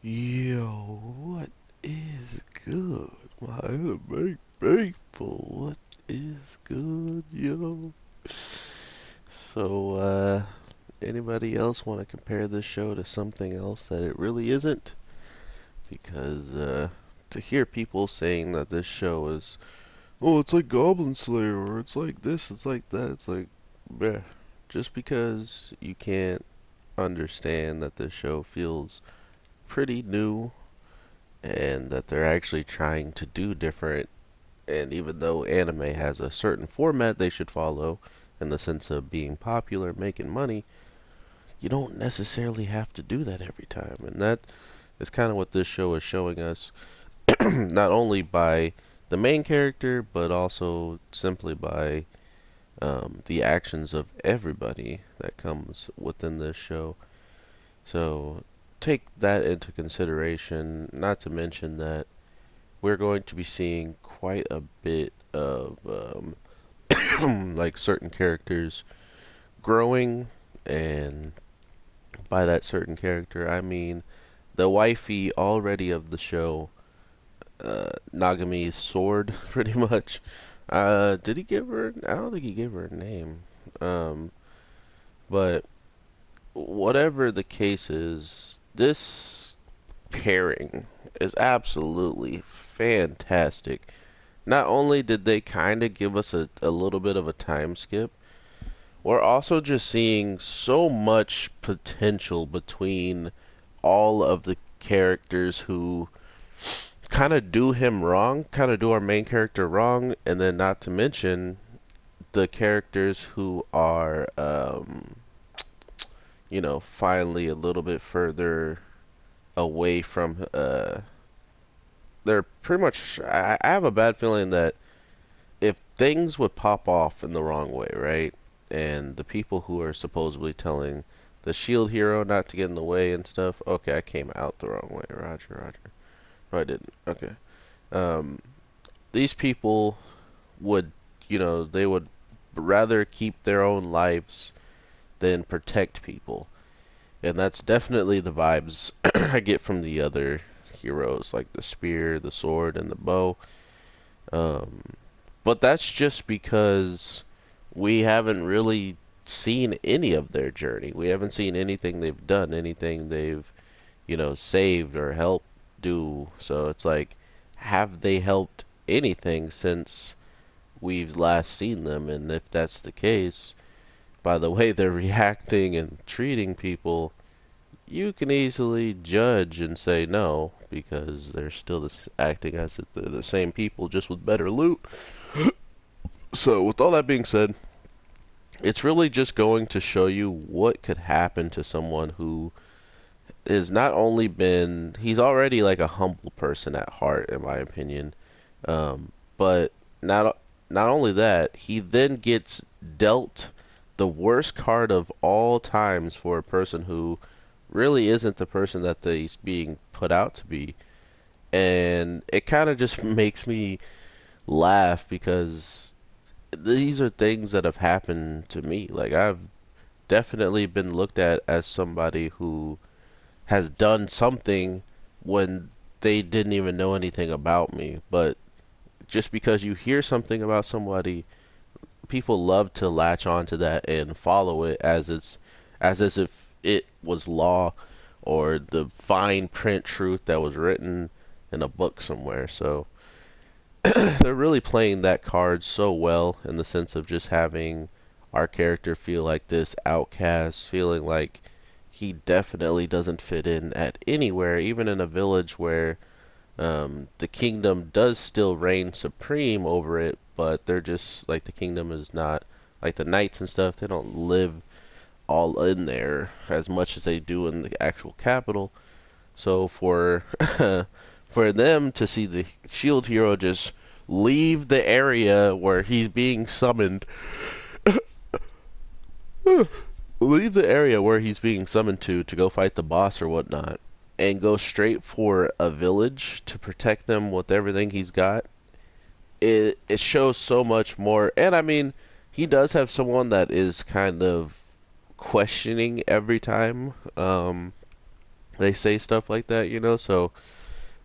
Yo, what is good? My anime faithful, what is good, yo? So, anybody else want to compare this show to something else that it really isn't? Because, to hear people saying that this show is, oh, it's like Goblin Slayer, or it's like this, it's like that, it's like, meh. Just because you can't understand that this show feels pretty new and that they're actually trying to do different. And even though anime has a certain format they should follow in the sense of being popular, making money, you don't necessarily have to do that every time. And that is kind of what this show is showing us, not only by the main character, but also simply by the actions of everybody that comes within this show. So take that into consideration, not to mention that we're going to be seeing quite a bit of like certain characters growing, and by that certain character, I mean the wifey already of the show, Nagami's sword, pretty much. Did he give her? I don't think he gave her a name. Um, but whatever the case is, this pairing is absolutely fantastic. Not only did they kind of give us a little bit of a time skip, we're also just seeing so much potential between all of the characters who kind of do him wrong, kind of do our main character wrong, and then not to mention the characters who are, finally a little bit further away from, they're pretty much, I have a bad feeling that if things would pop off in the wrong way, right? And the people who are supposedly telling the shield hero not to get in the way and stuff. Okay, I came out the wrong way. Roger, Roger. No, I didn't. Okay. Um, these people would, they would rather keep their own lives than protect people. And that's definitely the vibes I get from the other heroes, like the spear, the sword, and the bow. Um, But that's just because we haven't really seen any of their journey. We haven't seen anything they've done, anything they've, saved or helped do. So it's like, have they helped anything since we've last seen them? And if that's the case, by the way they're reacting and treating people, you can easily judge and say no, because they're still acting as if they're the same people, just with better loot. So, with all that being said, it's really just going to show you what could happen to someone who is not only been, he's already like a humble person at heart, in my opinion. But not only that, he then gets dealt the worst card of all times for a person who really isn't the person that he's being put out to be. And it kind of just makes me laugh because these are things that have happened to me. Like, I've definitely been looked at as somebody who has done something when they didn't even know anything about me. But just because you hear something about somebody, people love to latch onto that and follow it as if it was law or the fine print truth that was written in a book somewhere. So they're really playing that card so well in the sense of just having our character feel like this outcast, feeling like he definitely doesn't fit in at anywhere, even in a village where the kingdom does still reign supreme over it, but they're just like the kingdom is not like the knights and stuff, they don't live all in there as much as they do in the actual capital. So for for them to see the shield hero just leave the area where he's being summoned, leave the area where he's being summoned to go fight the boss or whatnot, and go straight for a village to protect them with everything he's got, it shows so much more. And I mean, he does have someone that is kind of questioning every time. they say stuff like that, you know. So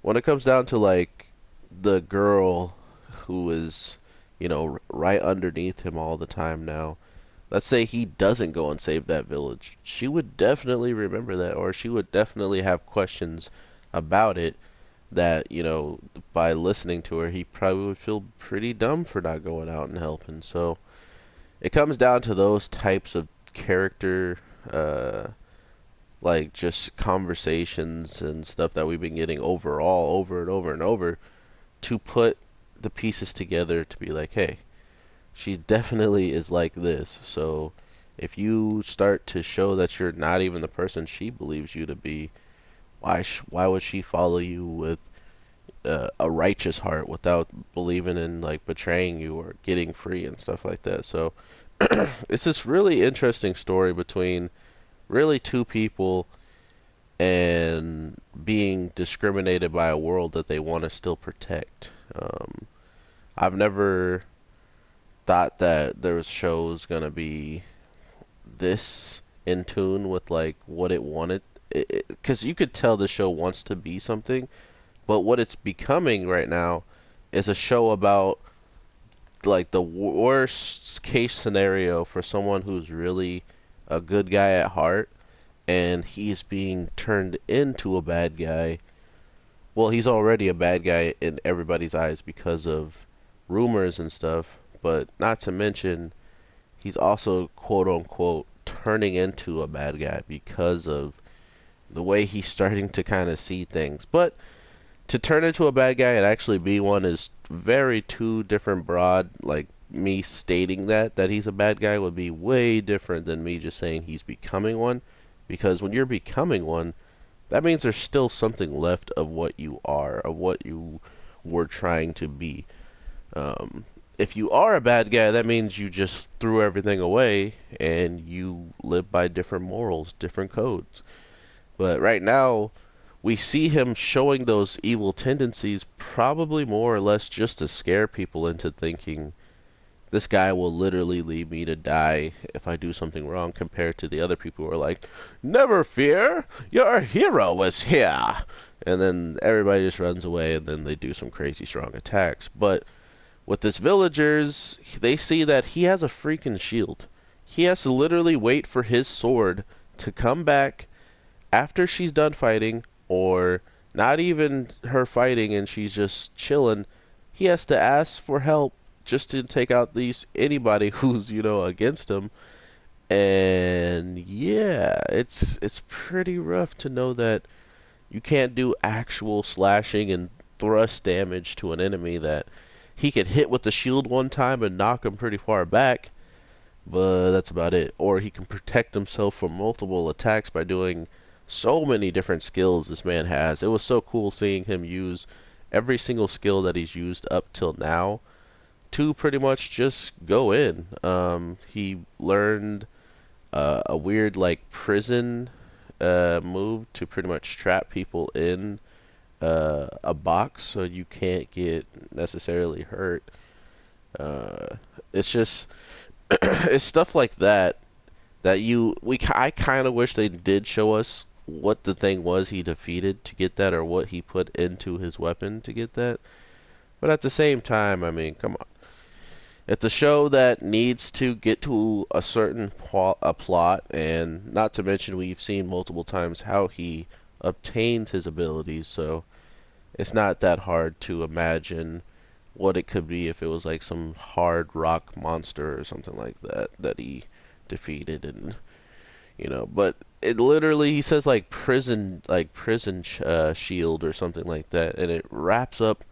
when it comes down to like the girl who is, you know, right underneath him all the time now, let's say he doesn't go and save that village, she would definitely remember that, or she would definitely have questions about it that, you know, by listening to her, he probably would feel pretty dumb for not going out and helping. So it comes down to those types of character, uh, like just conversations and stuff that we've been getting overall, over and over and over, to put the pieces together to be like, hey, she definitely is like this. So if you start to show that you're not even the person she believes you to be, why would she follow you with a righteous heart without believing in like betraying you or getting free and stuff like that? So it's this really interesting story between really two people and being discriminated by a world that they want to still protect. I've never thought that there was shows gonna be this in tune with like what it wanted, because you could tell the show wants to be something, but what it's becoming right now is a show about like the worst case scenario for someone who's really a good guy at heart, and he's being turned into a bad guy. Well, he's already a bad guy in everybody's eyes because of rumors and stuff, but not to mention he's also quote unquote turning into a bad guy because of the way he's starting to kind of see things. But to turn into a bad guy and actually be one is very two different broad. Like me stating that he's a bad guy would be way different than me just saying he's becoming one. Because when you're becoming one, that means there's still something left of what you are, of what you were trying to be. If you are a bad guy, that means you just threw everything away and you live by different morals, different codes. But right now, we see him showing those evil tendencies probably more or less just to scare people into thinking this guy will literally leave me to die if I do something wrong, compared to the other people who are like, never fear, your hero is here. And then everybody just runs away and then they do some crazy strong attacks. But with this villagers, they see that he has a freaking shield. He has to literally wait for his sword to come back after she's done fighting, or not even her fighting and she's just chilling. He has to ask for help just to take out these anybody who's, you know, against him. And yeah, it's pretty rough to know that you can't do actual slashing and thrust damage to an enemy, that he could hit with the shield one time and knock him pretty far back, but that's about it. Or he can protect himself from multiple attacks by doing so many different skills this man has. It was so cool seeing him use every single skill that he's used up till now to pretty much just go in. He learned a weird like prison move to pretty much trap people in a box so you can't get necessarily hurt. Uh, it's just it's stuff like that that I kind of wish they did show us what the thing was he defeated to get that, or what he put into his weapon to get that. But at the same time, I mean, come on. It's a show that needs to get to a certain a plot, and not to mention we've seen multiple times how he obtains his abilities, so it's not that hard to imagine what it could be if it was like some hard rock monster or something like that that he defeated, and you know. But it literally, he says like prison shield or something like that, and it wraps up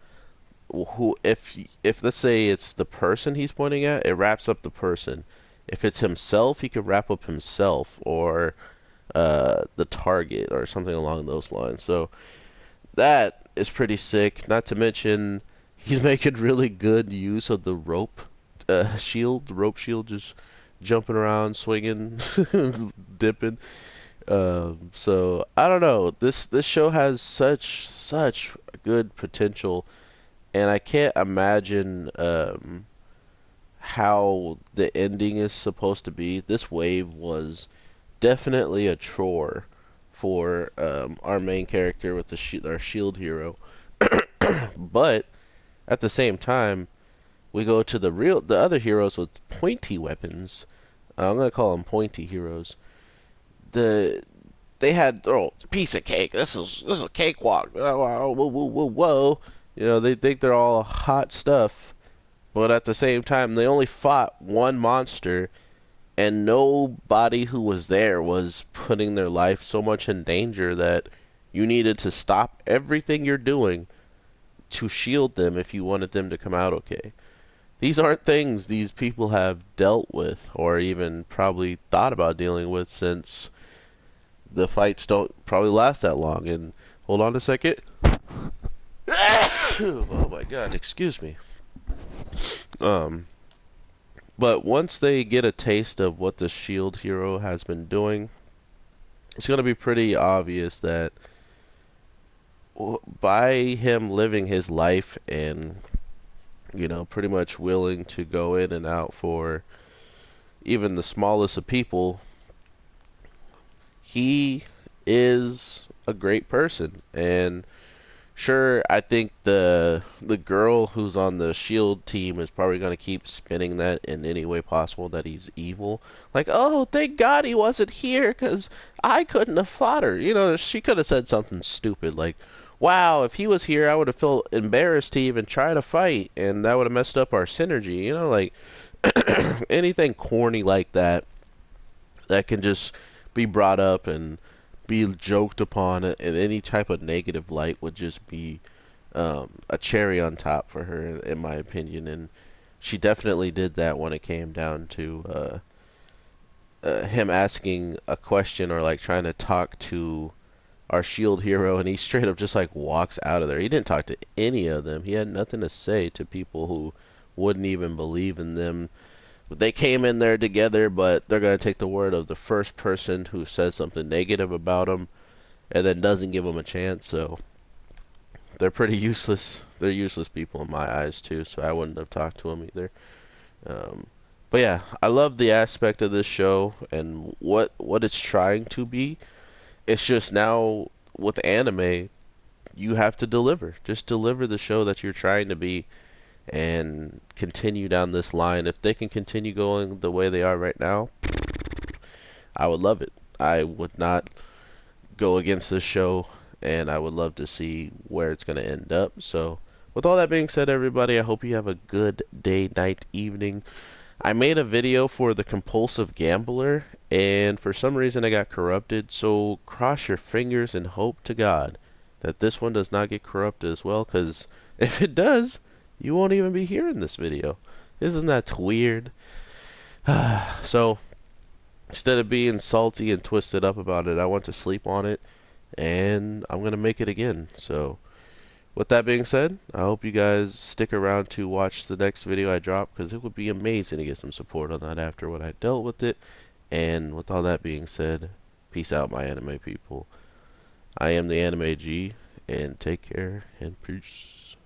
who, if let's say it's the person he's pointing at, it wraps up the person. If it's himself, he could wrap up himself, or the target or something along those lines. So that is pretty sick. Not to mention he's making really good use of the rope shield. The rope shield, just jumping around, swinging, dipping. So I don't know. This show has such good potential, and I can't imagine how the ending is supposed to be. This wave was definitely a chore for our main character with our shield hero. But at the same time, we go to the other heroes with pointy weapons. I'm gonna call them pointy heroes. The They had, oh, piece of cake. This is a cakewalk. Whoa, whoa, whoa, whoa. You know, they think they're all hot stuff, but at the same time, they only fought one monster, and nobody who was there was putting their life so much in danger that you needed to stop everything you're doing to shield them if you wanted them to come out okay. These aren't things these people have dealt with or even probably thought about dealing with, since the fights don't probably last that long. And hold on a second. Oh my god, excuse me. Um, but once they get a taste of what the shield hero has been doing, it's going to be pretty obvious that by him living his life and, you know, pretty much willing to go in and out for even the smallest of people, he is a great person. And sure, I think the girl who's on the Shield team is probably going to keep spinning that in any way possible that he's evil. Like, oh, thank God he wasn't here because I couldn't have fought her. You know, she could have said something stupid like, wow, if he was here, I would have felt embarrassed to even try to fight, and that would have messed up our synergy. You know, like anything corny like that that can just be brought up and be joked upon in any type of negative light would just be a cherry on top for her, in my opinion. And she definitely did that when it came down to him asking a question or like trying to talk to our shield hero, and he straight up just like walks out of there. He didn't talk to any of them. He had nothing to say to people who wouldn't even believe in them. They came in there together, but they're going to take the word of the first person who says something negative about them and then doesn't give them a chance. So they're pretty useless. They're useless people in my eyes too, so I wouldn't have talked to them either. Um, but yeah, I love the aspect of this show and what it's trying to be. It's just now with anime, you have to deliver. Just deliver the show that you're trying to be and continue down this line. If they can continue going the way they are right now, I would love it. I would not go against this show, and I would love to see where it's going to end up. So, with all that being said, everybody, I hope you have a good day, night, evening. I made a video for the compulsive gambler, and for some reason I got corrupted, so cross your fingers and hope to God that this one does not get corrupted as well, because if it does, you won't even be hearing this video. Isn't that weird? So, instead of being salty and twisted up about it, I want to sleep on it, and I'm going to make it again. So, with that being said, I hope you guys stick around to watch the next video I drop, because it would be amazing to get some support on that after what I dealt with it. And with all that being said, peace out, my anime people. I am the Anime G, and take care, and peace.